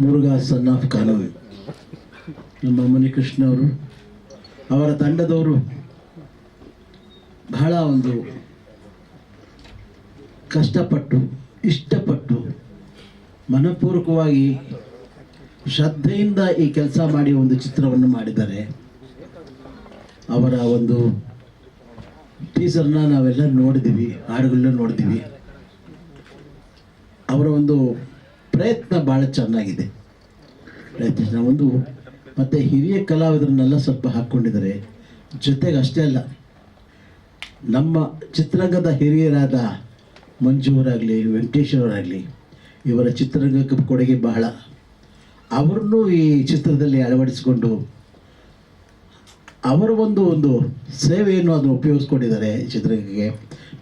Murugha son of ಕಾನೂನು. ನಮ್ಮ ಮುನಿಕೃಷ್ಣ ಅವರು ಅವರ ತಂಡದವರು ಬಹಳ ಒಂದು ಕಷ್ಟಪಟ್ಟು ಇಷ್ಟಪಟ್ಟು ಮನಪೂರ್ವಕವಾಗಿ ಶ್ರದ್ಧೆಯಿಂದ ಈ ಕೆಲಸ ಮಾಡಿ ಒಂದು ಚಿತ್ರವನ್ನು ಮಾಡಿದ್ದಾರೆ. ಅವರ ಒಂದು ಟೀಸರ್ನ ನಾವೆಲ್ಲ ನೋಡಿದ್ದೀವಿ, ಹಾಡುಗಳನ್ನ ನೋಡಿದ್ದೀವಿ. ಅವರ ಒಂದು ಪ್ರಯತ್ನ ಭಾಳ ಚೆನ್ನಾಗಿದೆ. ಪ್ರಯತ್ನ ಒಂದು ಮತ್ತು ಹಿರಿಯ ಕಲಾವಿದರನ್ನೆಲ್ಲ ಸ್ವಲ್ಪ ಹಾಕ್ಕೊಂಡಿದ್ದಾರೆ. ಜೊತೆಗೆ ಅಷ್ಟೇ ಅಲ್ಲ, ನಮ್ಮ ಚಿತ್ರರಂಗದ ಹಿರಿಯರಾದ ಮಂಜು ಅವರಾಗಲಿ, ವೆಂಕಟೇಶ್ ಅವರಾಗಲಿ, ಇವರ ಚಿತ್ರರಂಗಕ್ಕೆ ಕೊಡುಗೆ ಬಹಳ. ಅವ್ರನ್ನೂ ಈ ಚಿತ್ರದಲ್ಲಿ ಅಳವಡಿಸಿಕೊಂಡು ಅವರ ಒಂದು ಸೇವೆಯನ್ನು ಅದನ್ನು ಉಪಯೋಗಿಸ್ಕೊಂಡಿದ್ದಾರೆ ಚಿತ್ರರಂಗಕ್ಕೆ.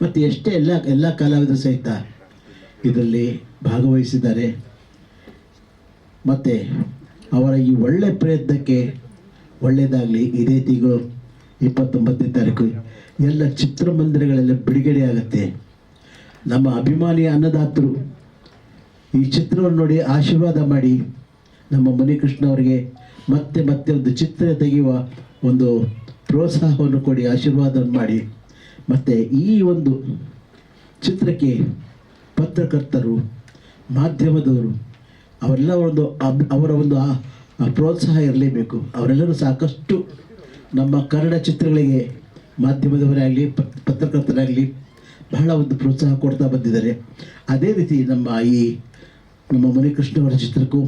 ಮತ್ತು ಎಷ್ಟೇ ಎಲ್ಲ ಕಲಾವಿದರು ಸಹಿತ ಇದರಲ್ಲಿ ಭಾಗವಹಿಸಿದ್ದಾರೆ. ಮತ್ತು ಅವರ ಈ ಒಳ್ಳೆಯ ಪ್ರಯತ್ನಕ್ಕೆ ಒಳ್ಳೆಯದಾಗಲಿ. ಇದೇ ತಿಂಗಳು 29ನೇ ತಾರೀಕು ಎಲ್ಲ ಚಿತ್ರಮಂದಿರಗಳೆಲ್ಲ ಬಿಡುಗಡೆ ಆಗುತ್ತೆ. ನಮ್ಮ ಅಭಿಮಾನಿ ಅನ್ನದಾತರು ಈ ಚಿತ್ರವನ್ನು ನೋಡಿ ಆಶೀರ್ವಾದ ಮಾಡಿ ನಮ್ಮ ಮುನಿಕೃಷ್ಣ ಅವರಿಗೆ ಮತ್ತೆ ಒಂದು ಚಿತ್ರ ತೆಗೆಯುವ ಒಂದು ಪ್ರೋತ್ಸಾಹವನ್ನು ಕೊಡಿ, ಆಶೀರ್ವಾದ ಮಾಡಿ. ಮತ್ತು ಈ ಒಂದು ಚಿತ್ರಕ್ಕೆ ಪತ್ರಕರ್ತರು, ಮಾಧ್ಯಮದವರು ಅವರೆಲ್ಲ ಅವರ ಒಂದು ಪ್ರೋತ್ಸಾಹ ಇರಲೇಬೇಕು. ಅವರೆಲ್ಲರೂ ಸಾಕಷ್ಟು ನಮ್ಮ ಕನ್ನಡ ಚಿತ್ರಗಳಿಗೆ ಮಾಧ್ಯಮದವರಾಗಲಿ ಪತ್ರಕರ್ತರಾಗಲಿ ಬಹಳ ಒಂದು ಪ್ರೋತ್ಸಾಹ ಕೊಡ್ತಾ ಬಂದಿದ್ದಾರೆ. ಅದೇ ರೀತಿ ನಮ್ಮ ಮುನಿಕೃಷ್ಣ ಅವರ ಚಿತ್ರಕ್ಕೂ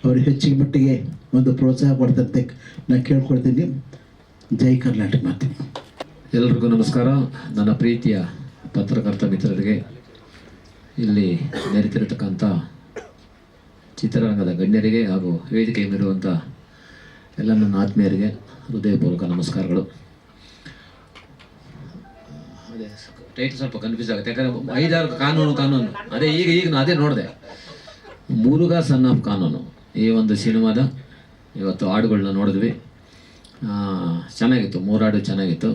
ಅವರು ಹೆಚ್ಚಿನ ಮಟ್ಟಿಗೆ ಒಂದು ಪ್ರೋತ್ಸಾಹ ಕೊಡ್ತಂತೆ ನಾನು ಕೇಳ್ಕೊಳ್ತೀನಿ. ಜೈ ಕರ್ನಾಟಕ ಮಾಧ್ಯಮ. ಎಲ್ಲರಿಗೂ ನಮಸ್ಕಾರ. ನನ್ನ ಪ್ರೀತಿಯ ಪತ್ರಕರ್ತ ಮಿತ್ರರಿಗೆ, ಇಲ್ಲಿ ನೆರೆತಿರತಕ್ಕಂಥ ಚಿತ್ರರಂಗದ ಗಣ್ಯರಿಗೆ ಹಾಗೂ ವೇದಿಕೆ ಮೇಲಿರುವಂಥ ಎಲ್ಲ ನನ್ನ ಆತ್ಮೀಯರಿಗೆ ಹೃದಯಪೂರ್ವಕ ನಮಸ್ಕಾರಗಳು. ಅದೇ ಟೈಟಲ್ ಸ್ವಲ್ಪ ಕನ್ಫ್ಯೂಸ್ ಆಗುತ್ತೆ, ಯಾಕಂದರೆ 5-6 ಕಾನೂನು ಅದೇ ಈಗ ನಾನು ಅದೇ ನೋಡಿದೆ. ಮುರುಘಾ ಸನ್ ಆಫ್ ಕಾನೂನು ಈ ಒಂದು ಸಿನಿಮಾದ ಇವತ್ತು ಹಾಡುಗಳನ್ನ ನೋಡಿದ್ವಿ. ಚೆನ್ನಾಗಿತ್ತು, 3 ಹಾಡು ಚೆನ್ನಾಗಿತ್ತು.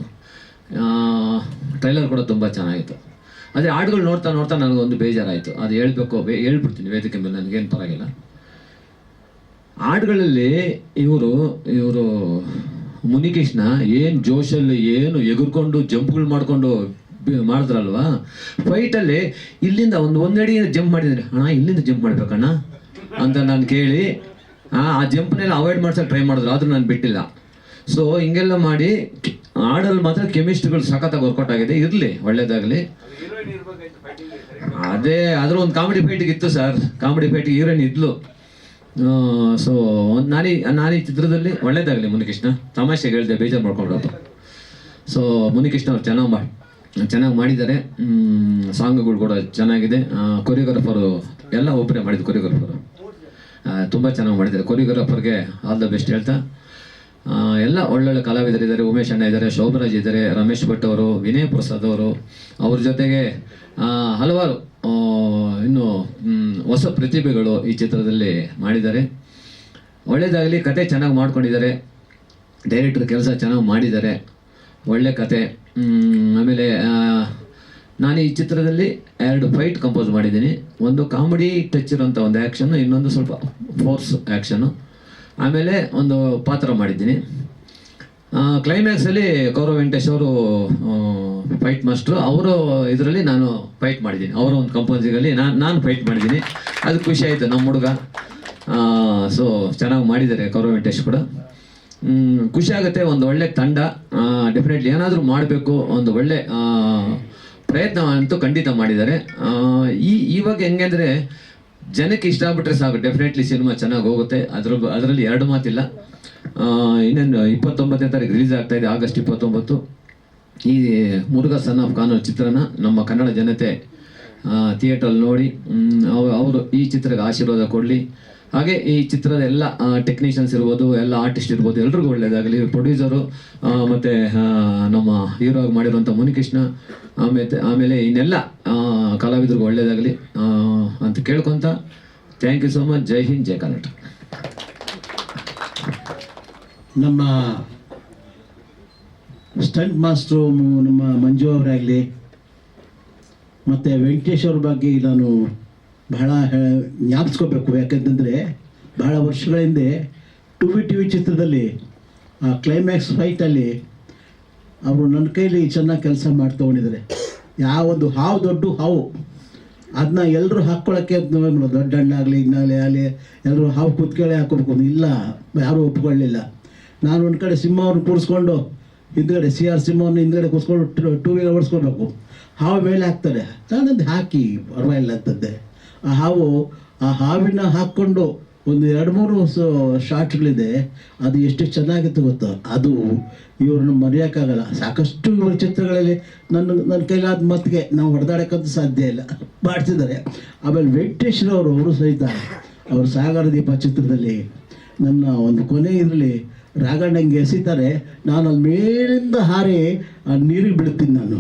ಟ್ರೈಲರ್ ಕೂಡ ತುಂಬ ಚೆನ್ನಾಗಿತ್ತು. ಅದೇ ಹಾಡುಗಳು ನೋಡ್ತಾ ನನಗೊಂದು ಬೇಜಾರಾಯಿತು. ಅದು ಹೇಳ್ಬಿಡ್ತೀನಿ ವೇದಿಕೆ ಮೇಲೆ, ನನಗೇನು ಪರವಾಗಿಲ್ಲ. ಹಾಡುಗಳಲ್ಲಿ ಇವರು ಮುನಿಕೃಷ್ಣ ಏನು ಜೋಶಲ್ಲಿ ಏನು ಎಗುರ್ಕೊಂಡು ಜಂಪ್ಗಳು ಮಾಡಿಕೊಂಡು ಮಾಡಿದ್ರಲ್ವಾ ಫೈಟಲ್ಲಿ. ಇಲ್ಲಿಂದ ಒಂದಡಿ ಜಂಪ್ ಮಾಡಿದ್ರೆ, ಅಣ್ಣ ಇಲ್ಲಿಂದ ಜಂಪ್ ಮಾಡ್ಬೇಕಣ್ಣ ಅಂತ ನಾನು ಕೇಳಿ ಆ ಜಂಪ್ನೆಲ್ಲ ಅವಾಯ್ಡ್ ಮಾಡ್ಸೋಕೆ ಟ್ರೈ ಮಾಡಿದ್ರು, ಆದರೂ ನಾನು ಬಿಟ್ಟಿಲ್ಲ. ಸೊ ಹಿಂಗೆಲ್ಲ ಮಾಡಿ ಹಾಡಲ್ಲಿ ಮಾತ್ರ ಕೆಮಿಸ್ಟ್ರಿಗಳು ಸಖತ್ತಾಗಿ ವರ್ಕೌಟ್ ಆಗಿದೆ. ಇರಲಿ, ಒಳ್ಳೇದಾಗಲಿ. ಅದ್ರ ಒಂದು ಕಾಮಿಡಿ ಫೈಟಿಗೆ ಇತ್ತು ಸರ್, ಕಾಮಿಡಿ ಫೈಟಿಗೆ ಹೀರೋಯಿನ್ ಇದ್ಲು. ಸೊ ನಾನು ಈ ಚಿತ್ರದಲ್ಲಿ ಒಳ್ಳೇದಾಗಲಿ. ಮುನಿಕೃಷ್ಣ ತಮಾಷೆಗೆ ಹೇಳಿದೆ, ಬೇಜಾರು ಮಾಡ್ಕೊಂಡ್ರಪ್ಪ. ಸೊ ಮುನಿಕೃಷ್ಣ ಅವ್ರು ಚೆನ್ನಾಗಿ ಮಾಡಿದ್ದಾರೆ. ಸಾಂಗ್ಗಳು ಕೂಡ ಚೆನ್ನಾಗಿದೆ. ಕೊರಿಯೋಗ್ರಾಫರು ಎಲ್ಲ ಒಬ್ಬರೇ ಮಾಡಿದ್ದು. ಕೊರಿಯೋಗ್ರಾಫರು ತುಂಬ ಚೆನ್ನಾಗಿ ಮಾಡಿದ್ದಾರೆ. ಕೊರಿಯೋಗ್ರಾಫರ್ಗೆ ಆಲ್ ದ ಬೆಸ್ಟ್ ಹೇಳ್ತಾ, ಎಲ್ಲ ಒಳ್ಳೊಳ್ಳೆ ಕಲಾವಿದರಿದ್ದಾರೆ. ಉಮೇಶ್ ಅಣ್ಣ ಇದ್ದಾರೆ, ಶೋಭರಾಜ್ ಇದ್ದಾರೆ, ರಮೇಶ್ ಭಟ್ ಅವರು, ವಿನಯ್ ಪ್ರಸಾದ್ ಅವರು, ಅವ್ರ ಜೊತೆಗೆ ಹಲವಾರು ಇನ್ನು ಹೊಸ ಪ್ರತಿಭೆಗಳು ಈ ಚಿತ್ರದಲ್ಲಿ ಮಾಡಿದ್ದಾರೆ. ಒಳ್ಳೆಯದಾಗಲಿ. ಕತೆ ಚೆನ್ನಾಗಿ ಮಾಡ್ಕೊಂಡಿದ್ದಾರೆ. ಡೈರೆಕ್ಟ್ರ್ ಕೆಲಸ ಚೆನ್ನಾಗಿ ಮಾಡಿದ್ದಾರೆ. ಒಳ್ಳೆ ಕತೆ. ಆಮೇಲೆ ನಾನು ಈ ಚಿತ್ರದಲ್ಲಿ 2 ಫೈಟ್ ಕಂಪೋಸ್ ಮಾಡಿದ್ದೀನಿ. ಒಂದು ಕಾಮಿಡಿ ಟಚ್ ಇರೋಂಥ ಒಂದು ಆ್ಯಕ್ಷನ್ನು, ಇನ್ನೊಂದು ಸ್ವಲ್ಪ ಫೋರ್ಸ್ ಆ್ಯಕ್ಷನ್ನು. ಆಮೇಲೆ ಒಂದು ಪಾತ್ರ ಮಾಡಿದ್ದೀನಿ. ಕ್ಲೈಮ್ಯಾಕ್ಸಲ್ಲಿ ಕೌರವ್ ವೆಂಕಟೇಶ್ ಅವರು ಫೈಟ್ ಮಾಸ್ಟ್ರು, ಅವರು ಇದರಲ್ಲಿ ನಾನು ಫೈಟ್ ಮಾಡಿದ್ದೀನಿ. ಅವರ ಒಂದು ಕಂಪೋಸಿಂಗಲ್ಲಿ ನಾನು ಫೈಟ್ ಮಾಡಿದ್ದೀನಿ. ಅದು ಖುಷಿ ಆಯಿತು ನಮ್ಮ ಹುಡುಗ. ಸೊ ಚೆನ್ನಾಗಿ ಮಾಡಿದ್ದಾರೆ ಕೌರವ್ ವೆಂಕಟೇಶ್ ಕೂಡ. ಖುಷಿ ಆಗುತ್ತೆ. ಒಂದು ಒಳ್ಳೆ ತಂಡ. ಡೆಫಿನೆಟ್ಲಿ ಏನಾದರೂ ಮಾಡಬೇಕು, ಒಂದು ಒಳ್ಳೆ ಪ್ರಯತ್ನ ಅಂತೂ ಖಂಡಿತ ಮಾಡಿದ್ದಾರೆ. ಇವಾಗ ಹೆಂಗೆ ಅಂದರೆ ಜನಕ್ಕೆ ಇಷ್ಟ ಆಗ್ಬಿಟ್ರೆ ಸಾಕು, ಡೆಫಿನೆಟ್ಲಿ ಸಿನಿಮಾ ಚೆನ್ನಾಗಿ ಹೋಗುತ್ತೆ. ಅದರಲ್ಲಿ 2 ಮಾತಿಲ್ಲ. ಇನ್ನೊಂದು 29ನೇ ತಾರೀಕು ರಿಲೀಸ್ ಆಗ್ತಾಯಿದೆ, ಆಗಸ್ಟ್ 29. ಈ ಮುರುಘಾ ಸನ್ ಆಫ್ ಕಾನೂನು ಚಿತ್ರನ ನಮ್ಮ ಕನ್ನಡ ಜನತೆ ಥಿಯೇಟ್ರಲ್ಲಿ ನೋಡಿ ಅವರು ಈ ಚಿತ್ರಕ್ಕೆ ಆಶೀರ್ವಾದ ಕೊಡಲಿ. ಹಾಗೆ ಈ ಚಿತ್ರದ ಎಲ್ಲ ಟೆಕ್ನಿಷಿಯನ್ಸ್ ಇರ್ಬೋದು, ಎಲ್ಲ ಆರ್ಟಿಸ್ಟ್ ಇರ್ಬೋದು, ಎಲ್ರಿಗೂ ಒಳ್ಳೆಯದಾಗಲಿ. ಪ್ರೊಡ್ಯೂಸರು ಮತ್ತು ನಮ್ಮ ಹೀರೋ ಆಗಿ ಮಾಡಿರುವಂಥ ಮುನಿಕೃಷ್ಣ, ಆಮೇಲೆ ಇನ್ನೆಲ್ಲ ಕಲಾವಿದರಿಗೂ ಒಳ್ಳೆಯದಾಗಲಿ ಅಂತ ಕೇಳ್ಕೊತ, ಥ್ಯಾಂಕ್ ಯು ಸೋ ಮಚ್. ಜೈ ಹಿಂದ್, ಜೈ ಕರ್ನಾಟಕ. ನಮ್ಮ ಸ್ಟಂಟ್ ಮಾಸ್ಟ್ರು ನಮ್ಮ ಮಂಜು ಅವರಾಗಲಿ ಮತ್ತು ವೆಂಕಟೇಶ್ ಅವ್ರ ಬಗ್ಗೆ ನಾನು ಬಹಳ ಜ್ಞಾಪಿಸ್ಕೋಬೇಕು. ಯಾಕಂತಂದರೆ ಬಹಳ ವರ್ಷಗಳ ಹಿಂದೆ ಟಿ ವಿ ಚಿತ್ರದಲ್ಲಿ ಆ ಕ್ಲೈಮ್ಯಾಕ್ಸ್ ಫೈಟಲ್ಲಿ ಅವರು ನನ್ನ ಕೈಲಿ ಚೆನ್ನಾಗಿ ಕೆಲಸ ಮಾಡಿ ತೊಗೊಂಡಿದ್ದಾರೆ. ಯಾವೊಂದು ಹಾವು, ದೊಡ್ಡ ಹಾವು, ಅದನ್ನ ಎಲ್ಲರೂ ಹಾಕ್ಕೊಳ್ಳೋಕ್ಕೆ ದೊಡ್ಡ ಹಣ್ಣಾಗಲಿ ಇನ್ನಾಗಲಿ ಆಗಲಿ ಎಲ್ಲರೂ ಹಾವು ಕುತ್ಕೇಳಿ ಹಾಕೋಬೇಕು. ಇಲ್ಲ, ಯಾರೂ ಒಪ್ಕೊಳ್ಳಿಲ್ಲ. ನಾನು ಒಂದು ಕಡೆ ಸಿಂಹವನ್ನು ಕೂರಿಸ್ಕೊಂಡು ಹಿಂದ್ಗಡೆ CR ಸಿಂಹವನ್ನು ಹಿಂದ್ಗಡೆ ಕೂರಿಸ್ಕೊಂಡು 2 ವೀಲರ್ ಓಡಿಸ್ಕೊಬೇಕು. ಹಾವು ಮೇಲೆ ಹಾಕ್ತಾರೆ, ನಾನಂದು ಹಾಕಿ ಪರವಾಗಿಲ್ಲ ಅಂತಂದೆ. ಆ ಹಾವಿನ ಹಾಕ್ಕೊಂಡು ಒಂದು 2-3 ಶಾಟ್ಗಳಿದೆ. ಅದು ಎಷ್ಟು ಚೆನ್ನಾಗಿತ್ತು ಗೊತ್ತೋ. ಅದು ಇವ್ರನ್ನ ಮರೆಯೋಕ್ಕಾಗಲ್ಲ. ಸಾಕಷ್ಟು ಇವ್ರ ಚಿತ್ರಗಳಲ್ಲಿ ನನ್ನ ಕೈಲಾದ ಮತ್ತಿಗೆ ನಾವು ಹೊಡೆದಾಡೋಕ್ಕಂತೂ ಸಾಧ್ಯ ಇಲ್ಲ, ಮಾಡ್ತಿದ್ದಾರೆ. ಆಮೇಲೆ ವೆಂಕಟೇಶ್ವರವರು ಸಹಿತ ಅವರು ಸಾಗರ ದೀಪ ಚಿತ್ರದಲ್ಲಿ ನನ್ನ ಒಂದು ಕೊನೆ ಇದರಲ್ಲಿ ರಾಘಣ್ಣಂಗೆ ಎಸಿತಾರೆ, ನಾನು ಅಲ್ಲಿ ಮೇಲಿಂದ ಹಾರಿ ಆ ನೀರಿಗೆ ಬೀಳ್ತೀನಿ. ನಾನು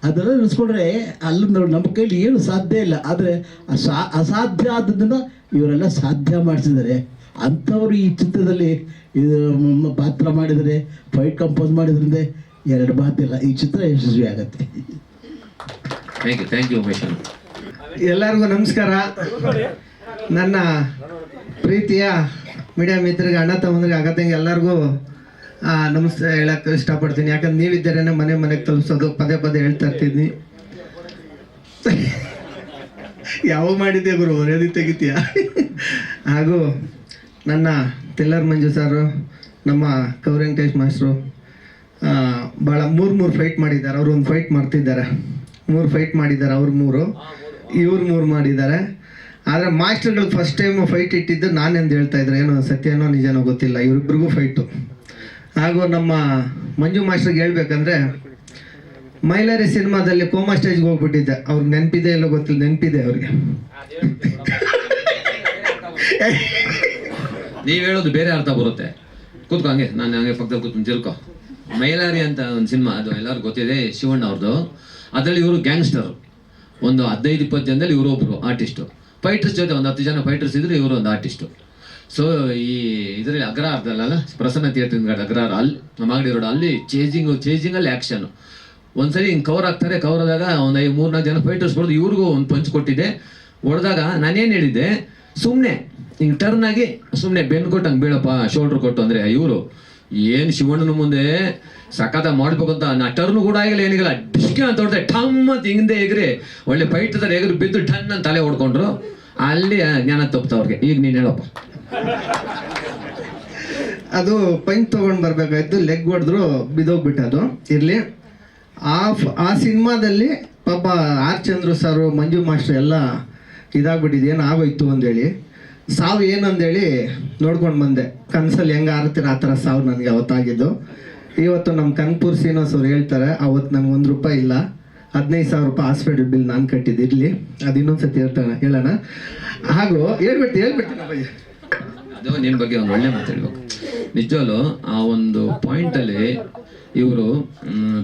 ಅದೆಲ್ಲ ನೆನೆಸ್ಕೊಂಡ್ರೆ ಅಲ್ಲಿ ನಮ್ಮ ಕೈಲಿ ಏನು ಸಾಧ್ಯ ಇಲ್ಲ. ಆದರೆ ಅಸಾಧ್ಯ ಆದದನ್ನು ಇವರೆಲ್ಲ ಸಾಧ್ಯ ಮಾಡಿಸಿದ್ದಾರೆ. ಅಂಥವ್ರು ಈ ಚಿತ್ರದಲ್ಲಿ ಇದು ಪಾತ್ರ ಮಾಡಿದರೆ, ಫೈಟ್ ಕಂಪೋಸ್ ಮಾಡಿದ್ರಿಂದ 2 ಮಾತಿಲ್ಲ, ಈ ಚಿತ್ರ ಯಶಸ್ವಿ ಆಗುತ್ತೆ. Thank you Umesh. ಎಲ್ಲರಿಗೂ ನಮಸ್ಕಾರ. ನನ್ನ ಪ್ರೀತಿಯ ಮೀಡಿಯಾ ಮಿತ್ರರಿಗೆ, ಅಣ್ಣ ತಮ್ಮಂದ್ರಿಗೆ, ಆಗತ್ತಂಗೆ ಎಲ್ಲರಿಗೂ ನಮಸ್ತೆ ಹೇಳಕ್ಕೆ ಇಷ್ಟಪಡ್ತೀನಿ. ಯಾಕಂದ್ರೆ ನೀವಿದ್ದರೇ ಮನೆಗೆ ತಲುಪಿಸೋದು ಪದೇ ಹೇಳ್ತಾ ಇರ್ತೀನಿ. ಯಾವ ಮಾಡಿದ್ದೆ ಗುರು, ಹೊರೆದಿ ತೆಗಿತೀಯ. ಹಾಗೂ ನನ್ನ ತೆಲ್ಲರ್ ಮಂಜು ಸಾರು, ನಮ್ಮ ಕೌರಂಕೇಶ್ ಮಾಸ್ಟ್ರು ಭಾಳ 3 ಫೈಟ್ ಮಾಡಿದ್ದಾರೆ. ಅವರು ಒಂದು ಫೈಟ್ ಮಾಡ್ತಿದ್ದಾರೆ, 3 ಫೈಟ್ ಮಾಡಿದ್ದಾರೆ. ಅವ್ರು 3, ಇವ್ರು 3 ಮಾಡಿದ್ದಾರೆ. ಆದರೆ ಮಾಸ್ಟರ್ಗಳು ಫಸ್ಟ್ ಟೈಮು ಫೈಟ್ ಇಟ್ಟಿದ್ದು ನಾನೆಂದು ಹೇಳ್ತಾ ಇದ್ದಾರೆ. ಏನೋ ಸತ್ಯನೋ ನಿಜನೋ ಗೊತ್ತಿಲ್ಲ, ಇವರಿಬ್ಬರಿಗೂ ಫೈಟು. ಹಾಗೂ ನಮ್ಮ ಮಂಜು ಮಾಸ್ಟರ್ಗೆ ಹೇಳ್ಬೇಕಂದ್ರೆ, ಮೈಲಾರಿ ಸಿನಿಮಾದಲ್ಲಿ ಕೋಮಾ ಸ್ಟೇಜ್ಗೆ ಹೋಗ್ಬಿಟ್ಟಿದ್ದೆ. ಅವ್ರಿಗೆ ನೆನಪಿದೆ ಎಲ್ಲೋ ಗೊತ್ತಿಲ್ಲ, ನೆನಪಿದೆ ಅವ್ರಿಗೆ. ನೀವು ಹೇಳೋದು ಬೇರೆ ಅರ್ಥ ಬರುತ್ತೆ. ಕೂತ್ಕೊ ಹಂಗೆ, ನಾನು ಹಂಗೆ ಪಕ್ಕದಲ್ಲಿ ಕೂತ್ಕೊಂಡು ತಿಳ್ಕೊ. ಮೈಲಾರಿ ಅಂತ ಒಂದು ಸಿನಿಮಾ, ಅದು ಎಲ್ಲರಿಗೂ ಗೊತ್ತಿದೆ, ಶಿವಣ್ಣ ಅವ್ರದ್ದು. ಅದರಲ್ಲಿ ಇವರು ಗ್ಯಾಂಗ್ಸ್ಟರ್. ಒಂದು 15-20 ಜನದಲ್ಲಿ ಇವರೊಬ್ಬರು ಆರ್ಟಿಸ್ಟು. ಫೈಟರ್ಸ್ ಜೊತೆ ಒಂದು 10 ಜನ ಫೈಟರ್ಸ್ ಇದ್ರು, ಇವರು ಒಂದು ಆರ್ಟಿಸ್ಟು. ಸೊ ಈ ಇದರಲ್ಲಿ ಅಗ್ರಹಾರದಲ್ಲ, ಪ್ರಸನ್ನ ಥಿಯೇಟರ್ ಅಗ್ರಹಾರ, ಅಲ್ಲಿ ನಮ್ಮ ಅಂಗಡಿ ರೋಡ್, ಅಲ್ಲಿ ಚೇಜಿಂಗಲ್ಲಿ ಆ್ಯಕ್ಷನು. ಒಂದ್ಸರಿ ಹಿಂಗೆ ಕವರ್ ಆಗ್ತಾರೆ. ಕವರ್ ಆದಾಗ ಒಂದು 3-4 ಜನ ಫೈಟರ್ಸ್ ಬರೋದು, ಇವ್ರಿಗೂ ಒಂದು ಪಂಚ್ ಕೊಟ್ಟಿದ್ದೆ. ಹೊಡೆದಾಗ ನಾನೇನು ಹೇಳಿದ್ದೆ, ಸುಮ್ಮನೆ ಹಿಂಗೆ ಟರ್ನ್ ಆಗಿ ಸುಮ್ಮನೆ ಬೆನ್ನು ಕೊಟ್ಟು ಹಂಗೆ ಬೀಳಪ್ಪ, ಶೋಲ್ಡ್ರ್ ಕೊಟ್ಟು. ಅಂದರೆ ಇವರು ಏನು ಶಿವಣ್ಣನ ಮುಂದೆ ಸಖತ ಮಾಡ್ಬೇಕು ಅಂತ ನಾ ಟರ್ನು ಕೂಡ ಆಗಿಲ್ಲ, ಏನಿಲ್ಲ, ಡಿಸ್ಕೆ ಅಂತ ಹೊಡೆದೆ, ಠಮ್ ಅಂತ ಹಿಂದೆ ಎಗ್ರಿ ಒಳ್ಳೆ ಫೈಟ್ ಇದ್ದಾರೆ, ಎಗ್ರಿ ಬಿದ್ದು ಠನ್ ಅಂತ ತಲೆ ಹೊಡ್ಕೊಂಡ್ರು. ಅಲ್ಲಿ ಜ್ಞಾನ ತಪ್ಪಿತು ಅವ್ರಿಗೆ. ಈಗ ನೀನು ಹೇಳಪ್ಪ. ಅದು ಪಂಚ್ ತೊಗೊಂಡು ಬರ್ಬೇಕಾಯ್ತು, ಲೆಗ್ ಹೊಡೆದ್ರು, ಬಿದ್ದೋಗ್ಬಿಟ್ಟು. ಅದು ಇರಲಿ. ಆ ಸಿನಿಮಾದಲ್ಲಿ ಪಾಪ ಆರ್ ಚಂದ್ರು ಸಾರು, ಮಂಜು ಮಾಸ್ಟರ್ ಎಲ್ಲ ಇದಾಗ್ಬಿಟ್ಟಿದ್ದು, ಏನು ಆಗೋಯ್ತು ಅಂದೇಳಿ, ಸಾವು ಏನು ಅಂದೇಳಿ ನೋಡ್ಕೊಂಡು ಬಂದೆ. ಕನಸಲ್ಲಿ ಹೆಂಗೆ ಆರ್ತೀರ ಆ ಥರ ಸಾವು ನನಗೆ ಅವತ್ತಾಗಿದ್ದು. ಇವತ್ತು ನಮ್ಮ ಕನ್ಪೂರ್ ಶ್ರೀನಿವಾಸ್ ಅವ್ರು ಹೇಳ್ತಾರೆ, ಅವತ್ತು ನನಗೆ ₹1 ಇಲ್ಲ, 15,000 ರೂಪಾಯಿ ಹಾಸ್ಪಿಟಲ್ ಬಿಲ್ ನಾನು ಕಟ್ಟಿದ್ದಿರಲಿ. ಅದು ಇನ್ನೊಂದ್ಸತಿ ಹೇಳೋಣ. ಹಾಗೂ ಹೇಳ್ಬಿಡ್ತೀನಿ ಅದು ನಿಮ್ಮ ಬಗ್ಗೆ ಒಂದು ಒಳ್ಳೆ ಮಾತಾಡ್ಬೇಕು. ನಿಜವಲ್ಲೂ ಆ ಒಂದು ಪಾಯಿಂಟಲ್ಲಿ ಇವರು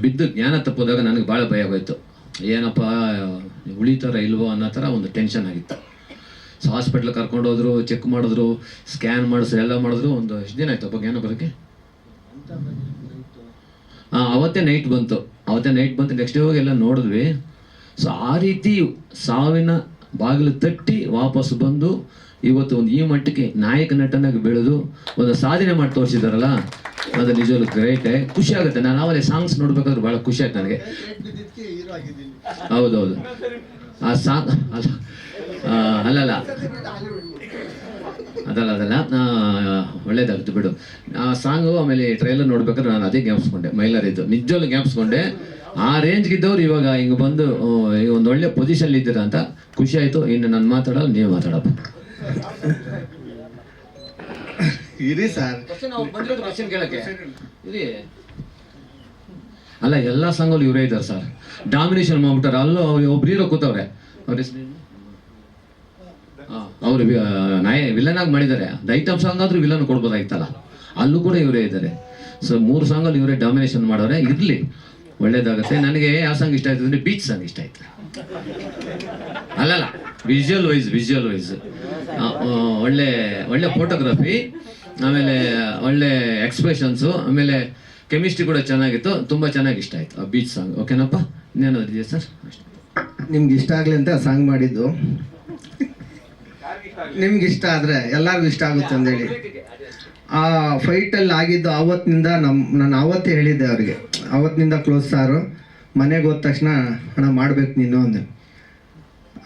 ಬಿದ್ದು ಜ್ಞಾನ ತಪ್ಪೋದಾಗ ನನಗೆ ಭಾಳ ಭಯ ಆಗೋಯ್ತು. ಏನಪ್ಪ ಉಳಿತಾರ ಇಲ್ವೋ ಅನ್ನೋ ಥರ ಒಂದು ಟೆನ್ಷನ್ ಆಗಿತ್ತು. ಸೊ ಹಾಸ್ಪಿಟ್ಲ್ ಕರ್ಕೊಂಡೋದ್ರು, ಚೆಕ್ ಮಾಡಿದ್ರು, ಸ್ಕ್ಯಾನ್ ಮಾಡಿದ್ರು, ಎಲ್ಲ ಮಾಡಿದ್ರು. ಒಂದು ಎಷ್ಟು ದಿನ ಆಯ್ತು ಜ್ಞಾನ ಬರೋಕ್ಕೆ? ಅವತ್ತೇ ನೈಟ್ ಬಂತು. ನೆಕ್ಸ್ಟ್ ಡೇ ಹೋಗಿ ಎಲ್ಲ ನೋಡಿದ್ವಿ. ಸೊ ಆ ರೀತಿ ಸಾವಿನ ಬಾಗಿಲು ತಟ್ಟಿ ವಾಪಸ್ ಬಂದು ಇವತ್ತು ಒಂದು ಈ ಮಟ್ಟಕ್ಕೆ ನಾಯಕ ನಟನಾಗಿ ಬೆಳೆದು ಒಂದು ಸಾಧನೆ ಮಾಡಿ ತೋರಿಸಿದಾರಲ್ಲ, ಅದು ನಿಜವಲ್ಲೂ ಗ್ರೇಟೇ. ಖುಷಿ ಆಗುತ್ತೆ. ನಾನು ಆಮೇಲೆ ಸಾಂಗ್ಸ್ ನೋಡ್ಬೇಕಾದ್ರೆ ಭಾಳ ಖುಷಿ ಆಯ್ತು ನನಗೆ. ಹೌದೌದು, ಆ ಸಾಂಗ್ ಅಲ್ಲಲ್ಲ ಒಳ್ಳೇದಾಗುತ್ತೆ ಬಿಡು. ಆ ಸಾಂಗು ಆಮೇಲೆ ಟ್ರೈಲರ್ ನೋಡ್ಬೇಕಾದ್ರೆ ನಾನು ಅದೇ ಜ್ಞಾಪಿಸ್ಕೊಂಡೆ, ಮೈಲಾರಿದ್ದು ನಿಜವಲ್ಲೂ ಜ್ಞಾಪಿಸ್ಕೊಂಡೆ. ಆ ರೇಂಜ್ಗಿದ್ದವ್ರು ಇವಾಗ ಹಿಂಗೆ ಬಂದು ಈಗ ಒಂದು ಒಳ್ಳೆ ಪೊಸಿಷನ್ ಇದ್ದೀರಾ ಅಂತ ಖುಷಿ ಆಯಿತು. ಇನ್ನು ನಾನು ಮಾತಾಡಲ್ಲ, ನೀವು ಮಾತಾಡಪ್ಪ. ಇರಿ ಸರ್, ಕ್ವಶನ್ ಕೇಳಕ್ಕೆ ಇರಿ. ಅಲ್ಲ, ಎಲ್ಲ ಸಾಂಗಲ್ಲಿ ಇವರೇ ಇದ್ದಾರೆ ಸರ್, ಡಾಮಿನೇಷನ್ ಮಾಡ್ಬಿಟ್ಟಾರೆ. ಅಲ್ಲೂ ಒಬ್ರು ಹೀರೋ ಕೂತವ್ರೆ, ಅವ್ರ ಅವರು ವಿಲನ್ ಆಗಿ ಮಾಡಿದ್ದಾರೆ. ಐಟಮ್ ಸಾಂಗ್ ಆದ್ರೂ ವಿಲನ್ ಕೊಡ್ಬೋದಾಗಿತ್ತಲ್ಲ, ಅಲ್ಲೂ ಕೂಡ ಇವರೇ ಇದ್ದಾರೆ. ಸೊ 3 ಸಾಂಗಲ್ಲಿ ಇವರೇ ಡಾಮಿನೇಷನ್ ಮಾಡೋರೆ. ಇರಲಿ, ಒಳ್ಳೇದಾಗುತ್ತೆ. ನನಗೆ ಯಾವ ಸಾಂಗ್ ಇಷ್ಟ ಆಯ್ತು ಅಂದರೆ ಬೀಚ್ ಸಾಂಗ್ ಇಷ್ಟ ಆಯ್ತು. ಅಲ್ಲಲ್ಲ, ವಿಜುವಲ್ ವೈಸ್ ಒಳ್ಳೆ ಫೋಟೋಗ್ರಫಿ, ಆಮೇಲೆ ಒಳ್ಳೆ ಎಕ್ಸ್ಪ್ರೆಷನ್ಸು, ಆಮೇಲೆ ಕೆಮಿಸ್ಟ್ರಿ ಕೂಡ ಚೆನ್ನಾಗಿತ್ತು. ತುಂಬ ಚೆನ್ನಾಗಿ ಇಷ್ಟ ಆಯಿತು ಆ ಬೀಚ್ ಸಾಂಗ್. ಓಕೆನಪ್ಪ, ಇನ್ನೇನಾದ್ರು ಇದೆಯಾ ಸರ್? ನಿಮ್ಗೆ ಇಷ್ಟ ಆಗಲಿ ಅಂತ ಸಾಂಗ್ ಮಾಡಿದ್ದು. ನಿಮ್ಗೆ ಇಷ್ಟ ಆದರೆ ಎಲ್ಲರಿಗೂ ಇಷ್ಟ ಆಗುತ್ತೆ ಅಂದೇಳಿ ಆ ಫೈಟಲ್ಲಿ ಆಗಿದ್ದು ಆವತ್ತಿನಿಂದ ನಾನು ಆವತ್ತೇ ಹೇಳಿದ್ದೆ ಅವ್ರಿಗೆ, ಆವತ್ತಿನಿಂದ ಕ್ಲೋಸ್ ಸಾರು. ಮನೆಗೆ ಹೋದ ತಕ್ಷಣ ಹಣ ಮಾಡ್ಬೇಕು ನೀನು ಅಂದೆ.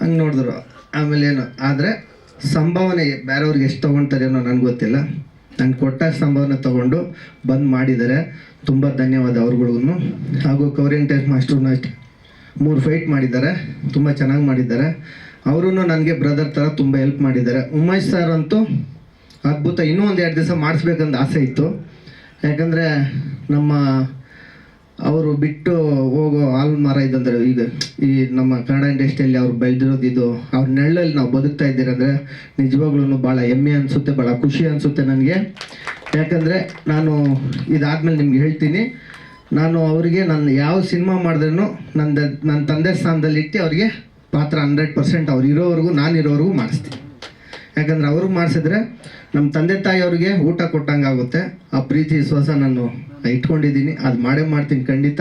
ಹಂಗೆ ನೋಡಿದ್ರು. ಆಮೇಲೆ ಏನು ಆದರೆ ಸಂಭಾವನೆ ಬೇರೆಯವ್ರಿಗೆ ಎಷ್ಟು ತೊಗೊಳ್ತಾರೆ ಅನ್ನೋ ನನಗೆ ಗೊತ್ತಿಲ್ಲ. ನಾನು ಕೊಟ್ಟ ಸಂಭಾವನೆ ತೊಗೊಂಡು ಬಂದು ಮಾಡಿದ್ದಾರೆ. ತುಂಬ ಧನ್ಯವಾದ ಅವ್ರಿಗಳಿಗೂ. ಹಾಗೂ ಕವರಿಂಗ್ ಟೆಸ್ಟ್ ಮಾಸ್ಟರ್ನ ಅಷ್ಟೇ 3 ಫೈಟ್ ಮಾಡಿದ್ದಾರೆ, ತುಂಬ ಚೆನ್ನಾಗಿ ಮಾಡಿದ್ದಾರೆ. ಅವರು ನನಗೆ ಬ್ರದರ್ ಥರ ತುಂಬ ಹೆಲ್ಪ್ ಮಾಡಿದ್ದಾರೆ. ಉಮೇಶ್ ಸರ್ ಅಂತೂ ಅದ್ಭುತ. ಇನ್ನೂ 1-2 ದಿವಸ ಮಾಡಿಸ್ಬೇಕಂತ ಆಸೆ ಇತ್ತು. ಯಾಕಂದರೆ ನಮ್ಮ ಅವರು ಬಿಟ್ಟು ಹೋಗೋ ಹಾಲು ಮರ ಇದ್ದಂದ್ರೆ ಈಗ ಈ ನಮ್ಮ ಕನ್ನಡ ಇಂಡಸ್ಟ್ರಿಯಲ್ಲಿ ಅವ್ರು ಬೆಳೆದಿರೋದು ಇದು, ಅವ್ರ ನೆರಳಲ್ಲಿ ನಾವು ಬದುಕ್ತಾ ಇದ್ದೀರಿ ಅಂದರೆ ನಿಜವಾಗ್ಲೂ ಭಾಳ ಹೆಮ್ಮೆ ಅನಿಸುತ್ತೆ, ಭಾಳ ಖುಷಿ ಅನಿಸುತ್ತೆ ನನಗೆ. ಯಾಕಂದರೆ ನಾನು ಇದಾದಮೇಲೆ ನಿಮ್ಗೆ ಹೇಳ್ತೀನಿ, ನಾನು ಅವರಿಗೆ ನಾನು ಯಾವ ಸಿನಿಮಾ ಮಾಡಿದ್ರೂ ನನ್ನ ತಂದೆ ಸ್ಥಾನದಲ್ಲಿಟ್ಟು ಅವರಿಗೆ ಪಾತ್ರ 100% ಅವ್ರು ಇರೋವರೆಗೂ, ನಾನು ಇರೋವರೆಗೂ ಮಾಡಿಸ್ತೀನಿ. ಯಾಕಂದರೆ ಅವ್ರಿಗೆ ಮಾಡಿಸಿದ್ರೆ ನಮ್ಮ ತಂದೆ ತಾಯಿಯವ್ರಿಗೆ ಊಟ ಕೊಟ್ಟಂಗೆ ಆಗುತ್ತೆ. ಆ ಪ್ರೀತಿ ವಿಶ್ವಾಸ ನಾನು ಇಟ್ಕೊಂಡಿದ್ದೀನಿ, ಅದು ಮಾಡೇ ಮಾಡ್ತೀನಿ ಖಂಡಿತ.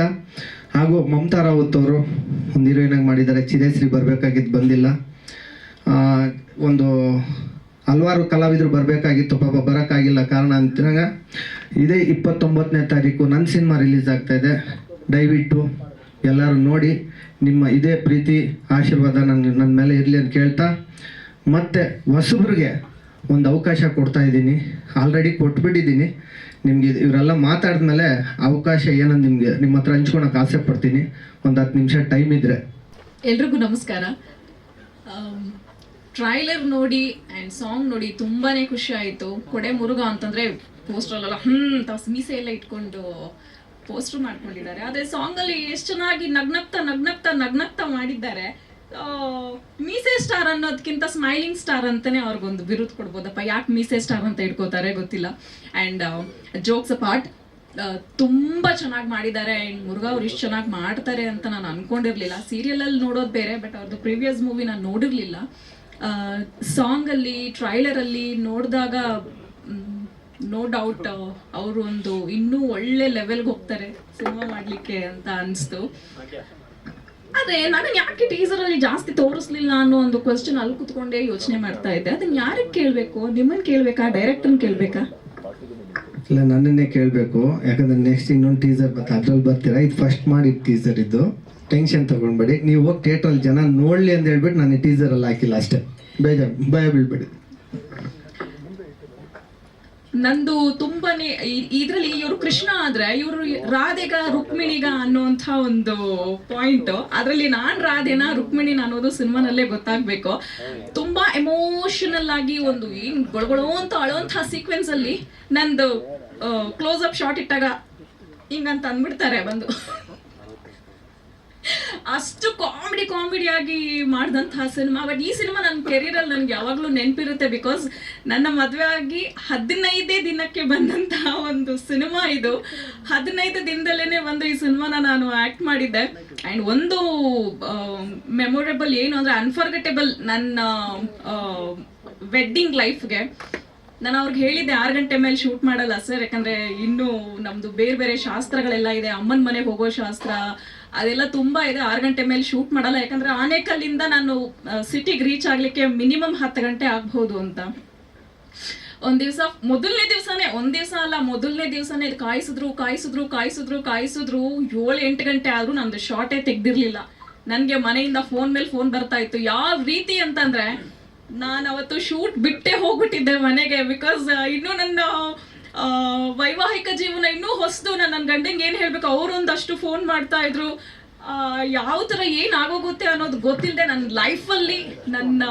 ಹಾಗೂ ಮಮತಾ ರಾವತ್ ಅವರು ಒಂದು ಹೀರೋಯಿನಾಗಿ ಮಾಡಿದ್ದಾರೆ. ಚಿರೇಶ್ರೀ ಬರಬೇಕಾಗಿದ್ದು ಬಂದಿಲ್ಲ. ಒಂದು ಹಲವಾರು ಕಲಾವಿದರು ಬರಬೇಕಾಗಿತ್ತು, ಪಾಪ ಬರೋಕ್ಕಾಗಿಲ್ಲ. ಕಾರಣ ಅಂತಾಗ ಇದೇ 29ನೇ ತಾರೀಕು ನನ್ನ ಸಿನಿಮಾ ರಿಲೀಸ್ ಆಗ್ತಾಯಿದೆ. ದಯವಿಟ್ಟು ಎಲ್ಲರೂ ನೋಡಿ, ನಿಮ್ಮ ಇದೇ ಪ್ರೀತಿ ಆಶೀರ್ವಾದ ನನ್ನ ಮೇಲೆ ಇರಲಿ ಅಂತ ಕೇಳ್ತಾ, ಮತ್ತು ಹೊಸಬ್ರಿಗೆ ಒಂದು ಅವಕಾಶ ಕೊಡ್ತಾ ಇದ್ದೀನಿ. ಆಲ್ರೆಡಿ ಕೊಟ್ಬಿಟ್ಟಿದ್ದೀನಿ ನಿಮಗೆ. ಇವರೆಲ್ಲ ಮಾತಾಡಿದ್ಮೇಲೆ ಅವಕಾಶ ಏನಂದು ನಿಮ್ಮ ಹತ್ರ ಹಂಚ್ಕೊಳಕ್ಕೆ ಆಸೆ ಪಡ್ತೀನಿ. ಒಂದು 10 ನಿಮಿಷ ಟೈಮ್ ಇದ್ದರೆ. ಎಲ್ರಿಗೂ ನಮಸ್ಕಾರ. ಟ್ರೈಲರ್ ನೋಡಿ ಆ್ಯಂಡ್ ಸಾಂಗ್ ನೋಡಿ ತುಂಬಾ ಖುಷಿ ಆಯಿತು. ಕೊಡೆ ಮುರುಘ ಅಂತಂದರೆ ಪೋಸ್ಟ್ರಲ್ಲೆಲ್ಲ ಮೀಸೆ ಎಲ್ಲ ಇಟ್ಕೊಂಡು ಪೋಸ್ಟ್ರ್ ಮಾಡ್ಕೊಂಡಿದ್ದಾರೆ. ಆದರೆ ಸಾಂಗಲ್ಲಿ ಎಷ್ಟು ಚೆನ್ನಾಗಿ ನಗ್ನಗ್ತಾ ಮಾಡಿದ್ದಾರೆ. ಮೀಸೆ ಸ್ಟಾರ್ ಅನ್ನೋದಕ್ಕಿಂತ ಸ್ಮೈಲಿಂಗ್ ಸ್ಟಾರ್ ಅಂತಾನೆ ಅವ್ರಿಗೊಂದು ಬಿರುದು ಕೊಡ್ಬೋದಪ್ಪ. ಯಾಕೆ ಮೀಸೆ ಸ್ಟಾರ್ ಅಂತ ಇಟ್ಕೋತಾರೆ ಗೊತ್ತಿಲ್ಲ. ಆ್ಯಂಡ್ ಜೋಕ್ಸ್ ಅಪಾರ್ಟ್ ತುಂಬ ಚೆನ್ನಾಗಿ ಮಾಡಿದ್ದಾರೆ. ಆ್ಯಂಡ್ ಮುರುಘಾ ಅವ್ರು ಇಷ್ಟು ಚೆನ್ನಾಗಿ ಮಾಡ್ತಾರೆ ಅಂತ ನಾನು ಅನ್ಕೊಂಡಿರ್ಲಿಲ್ಲ. ಸೀರಿಯಲಲ್ಲಿ ನೋಡೋದು ಬೇರೆ, ಬಟ್ ಅವ್ರದ್ದು ಪ್ರೀವಿಯಸ್ ಮೂವಿ ನಾನು ನೋಡಿರಲಿಲ್ಲ. ಸಾಂಗಲ್ಲಿ ಟ್ರೈಲರಲ್ಲಿ ನೋಡಿದಾಗ ನೋ ಡೌಟ್ ಅವರು ಒಂದು ಇನ್ನೂ ಒಳ್ಳೆ ಲೆವೆಲ್ಗೆ ಹೋಗ್ತಾರೆ ಸಿನಿಮಾ ಮಾಡಲಿಕ್ಕೆ ಅಂತ ಅನಿಸ್ತು. ಆದರೆ ನಾನು ಯಾಕೆ ಟೀಸರಲ್ಲಿ ಜಾಸ್ತಿ ತೋರಿಸ್ಲಿಲ್ಲ ಅನ್ನೋ ಒಂದು ಕ್ವಶನ್ ಅಲ್ಲಿ ಕೂತ್ಕೊಂಡೇ ಯೋಚನೆ ಮಾಡ್ತಾ ಇದ್ದೆ. ಅದನ್ನ ಯಾರಿಗೆ ಕೇಳಬೇಕು? ನಿಮ್ಮನ್ನು ಕೇಳಬೇಕಾ, ಡೈರೆಕ್ಟರ್ನ ಕೇಳಬೇಕಾ? ಇಲ್ಲ, ನನ್ನನ್ನೇ ಕೇಳಬೇಕು. ಯಾಕಂದರೆ ನೆಕ್ಸ್ಟ್ ಇನ್ನೊಂದು ಟೀಸರ್ ಅದ್ರಲ್ಲಿ ಬರ್ತೀರಾ. ಇದು ಫಸ್ಟ್ ಮಾಡಿ ಟೀಸರ್ ಇದ್ದು, ಟೆನ್ಷನ್ ತೊಗೊಂಡ್ಬೇಡಿ. ನೀವು ಹೋಗಿ ಥಿಯೇಟ್ರಲ್ಲಿ ಜನ ನೋಡಲಿ ಅಂತ ಹೇಳ್ಬಿಟ್ಟು ನಾನು ಟೀಸರಲ್ಲಿ ಹಾಕಿಲ್ಲ ಅಷ್ಟೇ. ಭಯ ಬೀಳ್ಬೇಡಿ. ನಂದು ತುಂಬಾನೇ ಇದ್ರಲ್ಲಿ ಇವರು ಕೃಷ್ಣ ಆದ್ರೆ ಇವರು ರಾಧೆಗ ರುಕ್ಮಿಣಿಗ ಅನ್ನುವಂಥ ಒಂದು ಪಾಯಿಂಟ್. ಅದರಲ್ಲಿ ನಾನ್ ರಾಧೆನ ರುಕ್ಮಿಣಿನ ಅನ್ನೋದು ಸಿನಿಮಾನಲ್ಲೇ ಗೊತ್ತಾಗ್ಬೇಕು. ತುಂಬಾ ಎಮೋಷನಲ್ ಆಗಿ ಒಂದು ಏನ್ ಗೊಳಗೊಳೋ ಅಂತ ಅಳೋಂಥ ಸೀಕ್ವೆನ್ಸ್ ಅಲ್ಲಿ ನಂದು ಕ್ಲೋಸ್ ಅಪ್ ಶಾಟ್ ಇಟ್ಟಾಗ ಹಿಂಗಂತ ಅಂದ್ಬಿಡ್ತಾರೆ ಬಂದು. ಅಷ್ಟು ಕಾಮಿಡಿಯಾಗಿ ಮಾಡಿದಂತಹ ಸಿನಿಮಾ. ಬಟ್ ಈ ಸಿನಿಮಾ ನನ್ನ ಕೆರಿಯರಲ್ಲಿ ನನಗೆ ಯಾವಾಗಲೂ ನೆನಪಿರುತ್ತೆ. ಬಿಕಾಸ್ ನನ್ನ ಮದುವೆ ಆಗಿ 15 ದಿನಕ್ಕೆ ಬಂದಂತಹ ಒಂದು ಸಿನಿಮಾ ಇದು. 15 ದಿನದಲ್ಲೇ ಬಂದು ಈ ಸಿನಿಮಾನ ನಾನು ಆ್ಯಕ್ಟ್ ಮಾಡಿದ್ದೆ. ಆ್ಯಂಡ್ ಒಂದು ಮೆಮೊರೇಬಲ್ ಏನು ಅಂದರೆ ಅನ್ಫರ್ಗೆಟೇಬಲ್ ನನ್ನ ವೆಡ್ಡಿಂಗ್ ಲೈಫ್ಗೆ ನಾನು ಅವ್ರಿಗೆ ಹೇಳಿದ್ದೆ 6 ಗಂಟೆ ಮೇಲೆ ಶೂಟ್ ಮಾಡಲ್ಲ ಸರ್, ಯಾಕಂದರೆ ಇನ್ನೂ ನಮ್ಮದು ಬೇರೆ ಶಾಸ್ತ್ರಗಳೆಲ್ಲ ಇದೆ. ಅಮ್ಮನ ಮನೆಗೆ ಹೋಗೋ ಶಾಸ್ತ್ರ ಅದೆಲ್ಲ ತುಂಬ ಇದೆ. 6 ಗಂಟೆ ಮೇಲೆ ಶೂಟ್ ಮಾಡಲ್ಲ, ಯಾಕಂದರೆ ಆನೇಕಲ್ಲಿಂದ ನಾನು ಸಿಟಿಗೆ ರೀಚ್ ಆಗಲಿಕ್ಕೆ ಮಿನಿಮಮ್ 10 ಗಂಟೆ ಆಗ್ಬೋದು ಅಂತ. ಒಂದು ದಿವಸ ಮೊದಲನೇ ದಿವಸನೇ ಇದು ಕಾಯಿಸಿದ್ರು 7-8 ಗಂಟೆ ಆದರೂ ನಂದು ಶಾರ್ಟೇ ತೆಗ್ದಿರ್ಲಿಲ್ಲ. ನನಗೆ ಮನೆಯಿಂದ ಫೋನ್ ಮೇಲೆ ಫೋನ್ ಬರ್ತಾ ಇತ್ತು. ಯಾವ ರೀತಿ ಅಂತಂದರೆ ನಾನು ಅವತ್ತು ಶೂಟ್ ಬಿಟ್ಟೇ ಹೋಗ್ಬಿಟ್ಟಿದ್ದೆ ಮನೆಗೆ. ಬಿಕಾಸ್ ಇನ್ನೂ ನನ್ನ ವೈವಾಹಿಕ ಜೀವನ ಇನ್ನೂ ಹೊಸದು. ನನ್ನ ಗಂಡಂಗೆ ಏನು ಹೇಳಬೇಕು, ಅವರೊಂದಷ್ಟು ಫೋನ್ ಮಾಡ್ತಾ ಇದ್ರು. ಯಾವ ಥರ ಏನಾಗೋಗುತ್ತೆ ಅನ್ನೋದು ಗೊತ್ತಿಲ್ಲದೆ ನನ್ನ ಲೈಫಲ್ಲಿ ನನ್ನ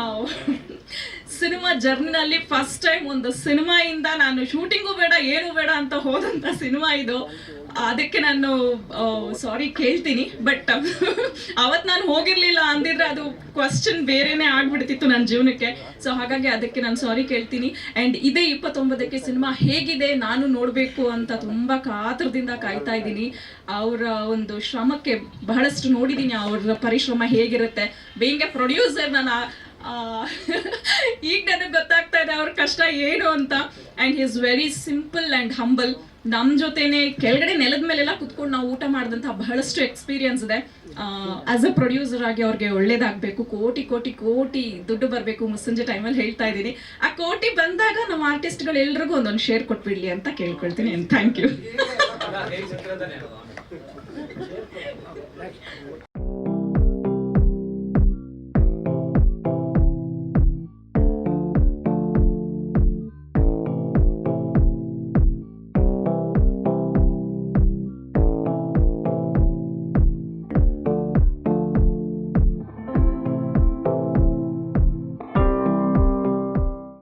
ಸಿನಿಮಾ ಜರ್ನಿನಲ್ಲಿ ಫಸ್ಟ್ ಟೈಮ್ ಒಂದು ಸಿನಿಮಾಯಿಂದ ನಾನು ಶೂಟಿಂಗು ಬೇಡ ಏನೂ ಬೇಡ ಅಂತ ಹೋದಂಥ ಸಿನಿಮಾ ಇದು. ಅದಕ್ಕೆ ನಾನು ಸಾರಿ ಕೇಳ್ತೀನಿ. ಬಟ್ ಅವತ್ತು ನಾನು ಹೋಗಿರಲಿಲ್ಲ ಅಂದಿದ್ರೆ ಅದು ಕ್ವಶನ್ ಬೇರೆನೇ ಆಗ್ಬಿಡ್ತಿತ್ತು ನನ್ನ ಜೀವನಕ್ಕೆ. ಸೊ ಹಾಗಾಗಿ ಅದಕ್ಕೆ ನಾನು ಸಾರಿ ಕೇಳ್ತೀನಿ. ಆ್ಯಂಡ್ ಇದೇ 29ಕ್ಕೆ ಸಿನಿಮಾ ಹೇಗಿದೆ ನಾನು ನೋಡಬೇಕು ಅಂತ ತುಂಬ ಕಾತರದಿಂದ ಕಾಯ್ತಾ ಇದ್ದೀನಿ. ಅವರ ಒಂದು ಶ್ರಮಕ್ಕೆ ಬಹಳಷ್ಟು ನೋಡಿದ್ದೀನಿ, ಅವ್ರ ಪರಿಶ್ರಮ ಹೇಗಿರುತ್ತೆ. ಬೇಂಗೆ ಪ್ರೊಡ್ಯೂಸರ್ ನಾನು ಈಗ ನನಗೆ ಗೊತ್ತಾಗ್ತಾ ಇದೆ ಅವ್ರ ಕಷ್ಟ ಏನು ಅಂತ. And he is very simple and humble. ನಮ್ಮ ಜೊತೆನೆ ಕೆಳಗಡೆ ನೆಲದ ಮೇಲೆಲ್ಲ ಕುತ್ಕೊಂಡು ನಾವು ಊಟ ಮಾಡಿದಂಥ ಬಹಳಷ್ಟು ಎಕ್ಸ್ಪೀರಿಯನ್ಸ್ ಇದೆ. ಆಸ್ ಅ ಪ್ರೊಡ್ಯೂಸರ್ ಆಗಿ ಅವ್ರಿಗೆ ಒಳ್ಳೇದಾಗಬೇಕು, ಕೋಟಿ ಕೋಟಿ ಕೋಟಿ ದುಡ್ಡು ಬರಬೇಕು ಮುಸ್ಸಂಜೆ ಟೈಮಲ್ಲಿ ಹೇಳ್ತಾ ಇದ್ದೀನಿ. ಆ ಕೋಟಿ ಬಂದಾಗ ನಮ್ಮ ಆರ್ಟಿಸ್ಟ್ಗಳು ಎಲ್ರಿಗೂ ಒಂದೊಂದು ಶೇರ್ ಕೊಟ್ಬಿಡ್ಲಿ ಅಂತ ಕೇಳ್ಕೊಳ್ತೀನಿ. Thank you.